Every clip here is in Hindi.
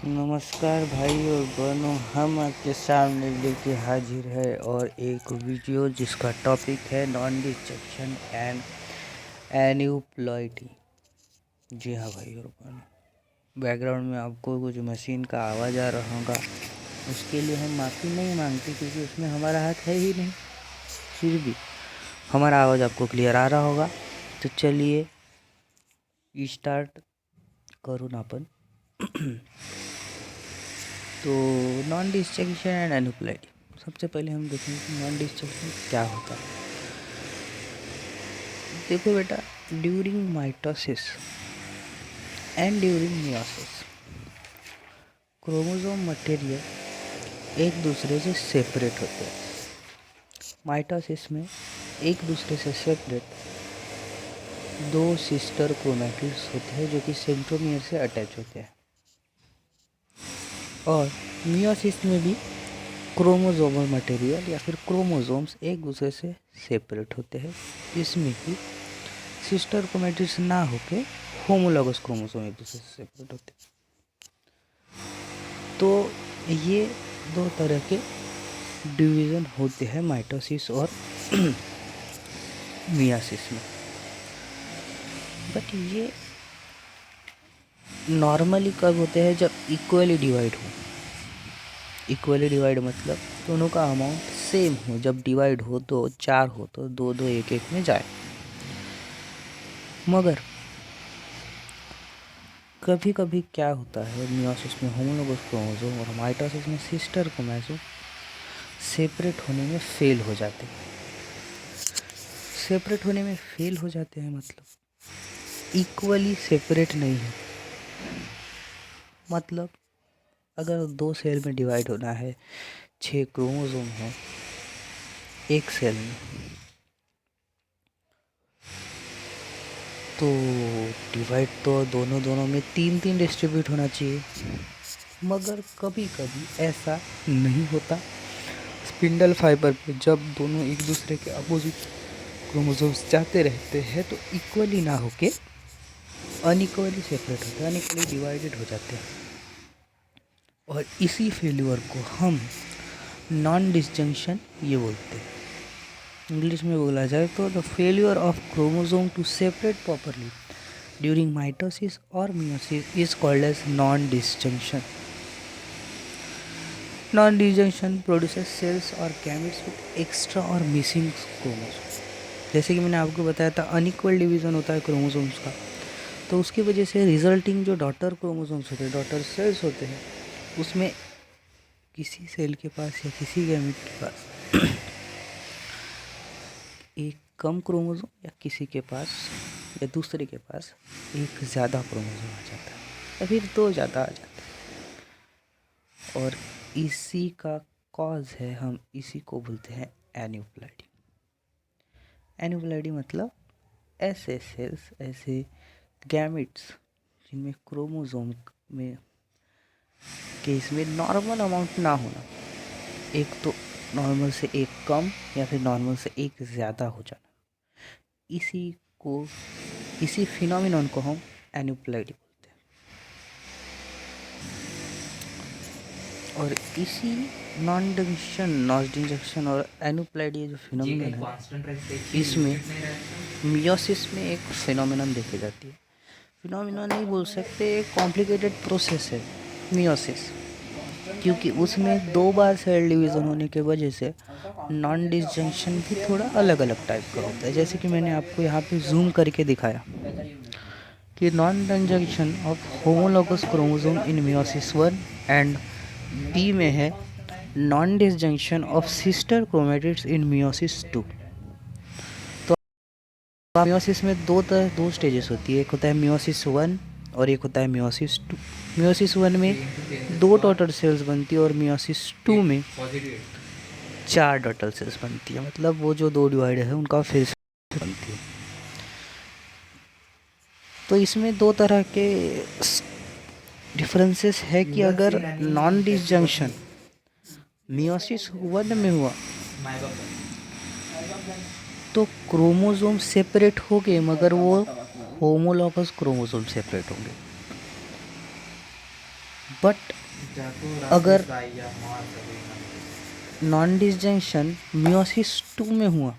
नमस्कार भाई और बहनों, हम आपके सामने लेके हाजिर है और एक वीडियो जिसका टॉपिक है नॉन डिस्ट्रक्शन एंड एन्यूप्लॉइटी। जी हाँ भाई और बहनों, बैकग्राउंड में आपको कुछ मशीन का आवाज़ आ रहा होगा, उसके लिए हम माफ़ी नहीं मांगते क्योंकि उसमें हमारा हाथ है ही नहीं। फिर भी हमारा आवाज़ आपको क्लियर आ रहा होगा। तो चलिए स्टार्ट करो ना अपन। तो नॉन डिस्ट्रक्शन एंड एन्यूप्लॉइटी, सबसे पहले हम देखेंगे कि नॉन डिस्ट्रक्शन क्या होता है। देखो बेटा, during mitosis and during meiosis chromosome material एक दूसरे से सेपरेट होते हैं। माइटोसिस में एक दूसरे से सेपरेट दो सिस्टर क्रोमैटिड्स होते हैं जो कि सेंट्रोमियर से अटैच होते हैं। और मियोसिस में भी क्रोमोसोमल मटेरियल या फिर क्रोमोसोम्स एक दूसरे से सेपरेट होते हैं, जिसमें कि सिस्टर क्रोमैटिड्स ना होके होमोलॉगस क्रोमोसोम एक दूसरे से सेपरेट होते हैं। तो ये दो तरह के डिवीज़न होते हैं माइटोसिस और मियासिस में। बट ये नॉर्मली कब होते हैं? जब इक्वली डिवाइड हो। इक्वली डिवाइड मतलब दोनों का अमाउंट सेम हो। जब डिवाइड हो तो 4 हो तो 2-2 1-1 में जाए। मगर कभी कभी क्या होता है, मियोसिस में होमोलॉगस क्रोमोसोम और माइटोसिस में सिस्टर क्रोमोसोम सेपरेट होने में फेल हो जाते हैं। सेपरेट होने में फेल हो जाते हैं मतलब इक्वली सेपरेट नहीं है। मतलब अगर 2 सेल में डिवाइड होना है, 6 क्रोमोसोम है एक सेल में, तो डिवाइड तो दोनों में 3-3 डिस्ट्रीब्यूट होना चाहिए। मगर कभी कभी ऐसा नहीं होता। स्पिंडल फाइबर पे जब दोनों एक दूसरे के अपोजिट क्रोमोसोम्स जाते रहते हैं तो इक्वली ना होके अनइक्वली सेपरेट होते हैं, अनइक्वली डिवाइडेड हो जाते हैं। और इसी फेल्यूर को हम नॉन डिसजंक्शन ये बोलते हैं। इंग्लिश में बोला जाए तो the failure of chromosome to separate properly during mitosis और meiosis is called as non disjunction. Non disjunction produces cells और गैमेट्स विद एक्स्ट्रा और मिसिंग क्रोमोसोम। जैसे कि मैंने आपको बताया था, अनइक्वल डिवीज़न होता है क्रोमोसोम्स का, तो उसकी वजह से रिजल्टिंग जो डॉटर क्रोमोसोम्स होते हैं, डॉटर सेल्स होते हैं, उसमें किसी सेल के पास या किसी गैमेट के पास एक कम क्रोमोसोम या किसी के पास या दूसरे के पास एक ज़्यादा क्रोमोसोम आ जाता है या फिर 2 ज़्यादा आ जाते हैं। और इसी का कॉज है, हम इसी को बोलते हैं एन्यूप्लॉइडी। एन्यूप्लॉइडी मतलब ऐसे सेल्स, ऐसे गैमेट्स जिनमें क्रोमोसोम में केस में नॉर्मल अमाउंट ना होना, एक तो नॉर्मल से एक कम या फिर नॉर्मल से एक ज़्यादा हो जाना, इसी को, इसी फिनोमिनन को हम एन्यूप्लॉइडी बोलते हैं। और इसी नॉन डिस्जंक्शन और एन्यूप्लॉइडी जो फिनोमिनन है, इसमें मियोसिस में एक फिनोमिनन देखी जाती है। फिनोमिनन नहीं बोल सकते, एक कॉम्प्लिकेटेड प्रोसेस है मियोसिस, क्योंकि उसमें 2 बार सेल डिवीज़न होने के वजह से नॉन डिसजंक्शन भी थोड़ा अलग अलग टाइप का होता है। जैसे कि मैंने आपको यहाँ पे जूम करके दिखाया कि non disjunction of homologous chromosome in meiosis 1 and B में है non disjunction of sister chromatids in meiosis 2। तो मियोसिस में दो स्टेजेस होती है, एक होता है मियोसिस 1 और एक होता है मियोसिस 2। मियोसिस 1 में 2 डॉटर सेल्स बनती है और मियोसिस 2 में 4 डॉटर सेल्स बनती है। मतलब वो जो 2 डिवाइड है उनका फिर से बनती है। तो इसमें 2 तरह के डिफरेंसेस है कि अगर नॉन डिसजंक्शन मियोसिस 1 में हुआ तो क्रोमोसोम सेपरेट हो गए, मगर वो होमोलॉगस क्रोमोसोम सेपरेट होंगे। बट अगर नॉन डिसजंक्शन मियोसिस 2 में हुआ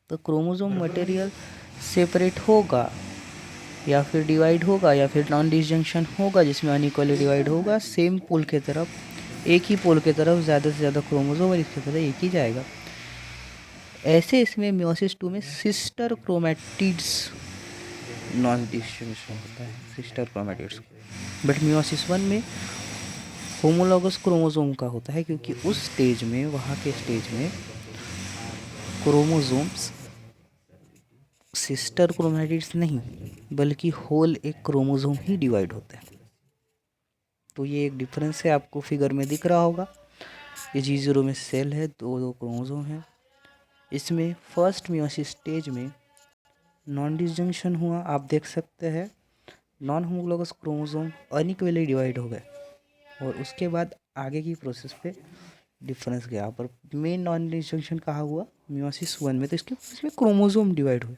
तो क्रोमोसोम मटेरियल सेपरेट होगा या फिर डिवाइड होगा या फिर नॉन डिसजंक्शन होगा जिसमें अनइक्वली डिवाइड होगा सेम पोल के तरफ, एक ही पोल के तरफ ज़्यादा से ज़्यादा क्रोमोसोम और इसकी तरफ एक ही जाएगा। ऐसे इसमें मियोसिस 2 में सिस्टर क्रोमैटिड्स नॉन डिसजंक्शन होता है, सिस्टर क्रोमैटिड्स। बट मियोसिस 1 में होमोलॉगस क्रोमोसोम का होता है क्योंकि उस स्टेज में, वहाँ के स्टेज में क्रोमोसोम्स सिस्टर क्रोमैटिड्स नहीं बल्कि होल एक क्रोमोसोम ही डिवाइड होते हैं। तो ये एक डिफरेंस है, आपको फिगर में दिख रहा होगा। ये G0 में सेल है, दो क्रोमोसोम है। इसमें फर्स्ट मियोसिस स्टेज में नॉन डिसजंक्शन हुआ, आप देख सकते हैं non homologous chromosome unequally divide हो गए और उसके बाद आगे की प्रोसेस पे डिफरेंस गया। पर मेन नॉन डिसजंक्शन कहाँ हुआ? मियोसिस 1 में। तो इसमें क्रोमोसोम डिवाइड हुए।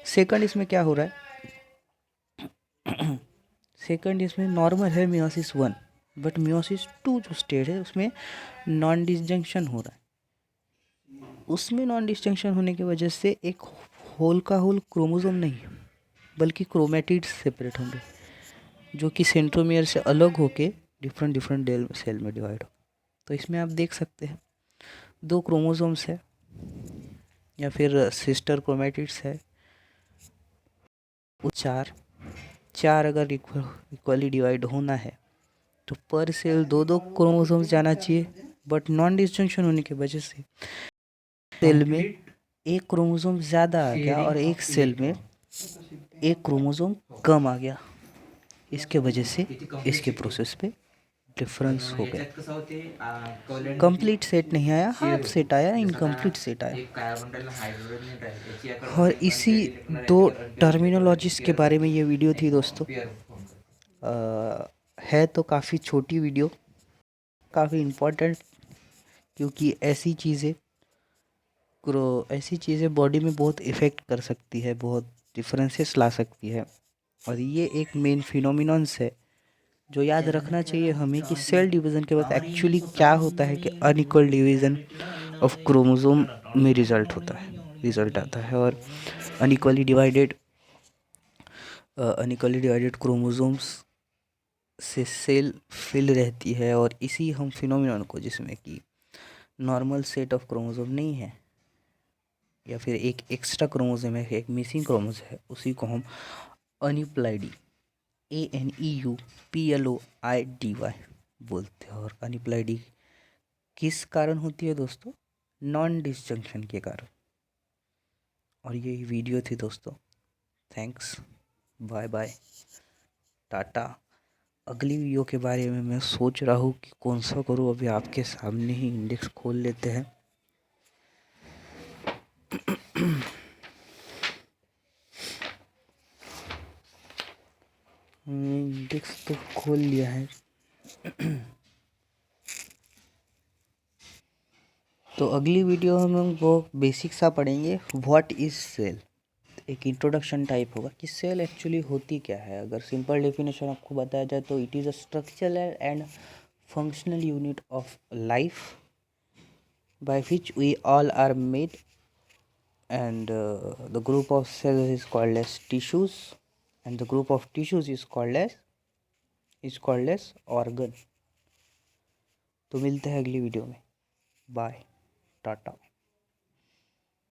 सेकंड इसमें क्या हो रहा है? सेकंड इसमें नॉर्मल है मियोसिस 1, बट मियोसिस 2 जो स्टेज है उसमें नॉन डिसजंक्शन हो रहा है। उसमें नॉन डिसजंक्शन होने की वजह से एक होल का होल क्रोमोसोम नहीं बल्कि क्रोमैटिड्स सेपरेट होंगे जो कि सेंट्रोमियर से अलग होके डिफरेंट डिफरेंट सेल में डिवाइड हो। तो इसमें आप देख सकते हैं 2 क्रोमोसोम्स है या फिर सिस्टर क्रोमैटिड्स है। चार अगर इक्वली डिवाइड होना है तो पर सेल 2 क्रोमोसोम्स जाना चाहिए, बट नॉन डिसजंक्शन होने की वजह से सेल में एक क्रोमोसोम ज़्यादा आ गया और एक सेल में एक क्रोमोसोम कम आ गया। इसके वजह से इसके प्रोसेस पे डिफरेंस हो गया। कंप्लीट सेट नहीं आया, हाफ सेट आया, इनकम्प्लीट सेट आया। और इसी 2 टर्मिनोलॉजीज के बारे में ये वीडियो थी दोस्तों। है तो काफ़ी छोटी वीडियो, काफ़ी इम्पोर्टेंट, क्योंकि ऐसी चीज़ें बॉडी में बहुत इफ़ेक्ट कर सकती है, बहुत डिफरेंसेस ला सकती है। और ये एक मेन फिनोमिनॉन्स है जो याद रखना चाहिए हमें कि सेल डिवीज़न के बाद एक्चुअली क्या होता है कि अनइक्वल डिवीज़न ऑफ क्रोमोसोम में रिजल्ट आता है और अनइक्वली डिवाइडेड क्रोमोसोम्स से सेल फिल रहती है। और इसी हम फिनोमिनन को, जिसमें कि नॉर्मल सेट ऑफ क्रोमोसोम नहीं है या फिर एक एक्स्ट्रा क्रोमोसोम है, एक मिसिंग क्रोमोसोम है, उसी को हम अनिप्लाइडी ANEUPLOIDY बोलते हैं। और अनिप्लाइडी किस कारण होती है दोस्तों? नॉन डिसजंक्शन के कारण। और ये वीडियो थी दोस्तों। Thanks, bye bye, tata. अगली वीडियो के बारे में मैं सोच रहा हूँ कि कौन सा करूँ। अभी आपके सामने ही इंडेक्स खोल लेते हैं। इंडेक्स तो खोल लिया है। तो अगली वीडियो में हम वो बेसिक सा पढ़ेंगे, व्हाट इज़ सेल। एक इंट्रोडक्शन टाइप होगा कि सेल एक्चुअली होती क्या है। अगर सिंपल डेफिनेशन आपको बताया जाए तो it is a structural and functional unit of life by which we all are made, and the group of cells is called as tissues, and the group of tissues is called as organ. तो मिलते हैं अगली वीडियो में। बाय, टाटा।